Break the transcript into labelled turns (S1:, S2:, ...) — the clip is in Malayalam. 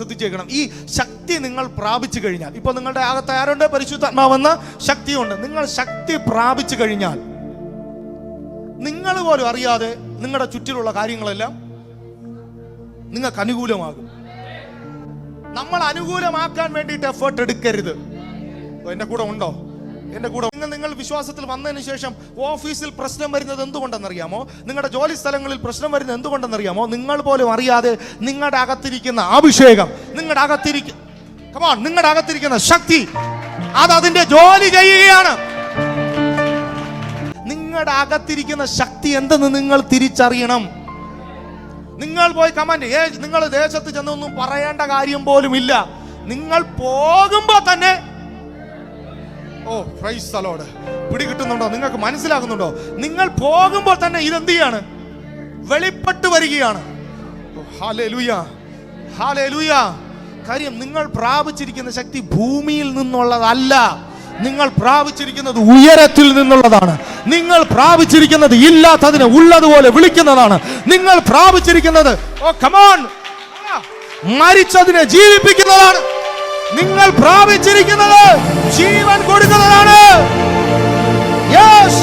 S1: ശ്രദ്ധിച്ചേക്കണം. ഈ ശക്തി നിങ്ങൾ പ്രാപിച്ചു കഴിഞ്ഞാൽ, ഇപ്പൊ നിങ്ങളുടെ അകത്ത് ആരുണ്ട്? പരിശുദ്ധാത്മാവെന്ന ശക്തിയുണ്ട്. നിങ്ങൾ ശക്തി പ്രാപിച്ചു കഴിഞ്ഞാൽ നിങ്ങൾ പോലും അറിയാതെ നിങ്ങളുടെ ചുറ്റിലുള്ള കാര്യങ്ങളെല്ലാം നിങ്ങൾക്ക് അനുകൂലമാകും. നമ്മൾ അനുകൂലമാക്കാൻ വേണ്ടിയിട്ട് എഫേർട്ട് എടുക്കരുത്. എന്റെ കൂടെ ഉണ്ടോ? എന്റെ കൂടെ നിങ്ങൾ വിശ്വാസത്തിൽ വന്നതിന് ശേഷം ഓഫീസിൽ പ്രശ്നം വരുന്നത് എന്തുകൊണ്ടെന്നറിയാമോ? നിങ്ങളുടെ ജോലി സ്ഥലങ്ങളിൽ പ്രശ്നം വരുന്നത് എന്തുകൊണ്ടെന്നറിയാമോ? നിങ്ങൾ പോലും അറിയാതെ നിങ്ങളുടെ അകത്തിരിക്കുന്ന അഭിഷേകം, നിങ്ങളുടെ അകത്തിരിക്കുന്ന ശക്തി അത് അതിന്റെ ജോലി ചെയ്യുകയാണ്. നിങ്ങളുടെ അകത്തിരിക്കുന്ന ശക്തി എന്തെന്ന് നിങ്ങൾ തിരിച്ചറിയണം. നിങ്ങൾ പോയി നിങ്ങൾ ദേശത്ത് ചെന്നൊന്നും പറയേണ്ട കാര്യം പോലും ഇല്ല. നിങ്ങൾ പോകുമ്പോ തന്നെ പ്രൈസ് ദി ലോർഡ്, പിടികിട്ടുന്നുണ്ടോ? നിങ്ങൾക്ക് മനസ്സിലാകുന്നുണ്ടോ? നിങ്ങൾ പോകുമ്പോൾ തന്നെ ഇതെന്ത് ചെയ്യാണ്? വെളിപ്പെട്ട് വരികയാണ്. Hallelujah, hallelujah. കാര്യം, നിങ്ങൾ പ്രാപിച്ചിരിക്കുന്ന ശക്തി ഭൂമിയിൽ നിന്നുള്ളതല്ല. നിങ്ങൾ പ്രാപിച്ചിരിക്കുന്നത് ഉയരത്തിൽ നിന്നുള്ളതാണ്. നിങ്ങൾ പ്രാപിച്ചിരിക്കുന്നത് ഇല്ലാത്തതിനെ ഉള്ളതുപോലെ വിളിക്കുന്നതാണ്. നിങ്ങൾ പ്രാപിച്ചിരിക്കുന്നത് മരിച്ചതിനെ ജീവിപ്പിക്കുന്നതാണ്. നിങ്ങൾ പ്രാപിച്ചിരിക്കുന്നത് ജീവൻ കൊടുക്കുന്നതാണ്. യെസ്.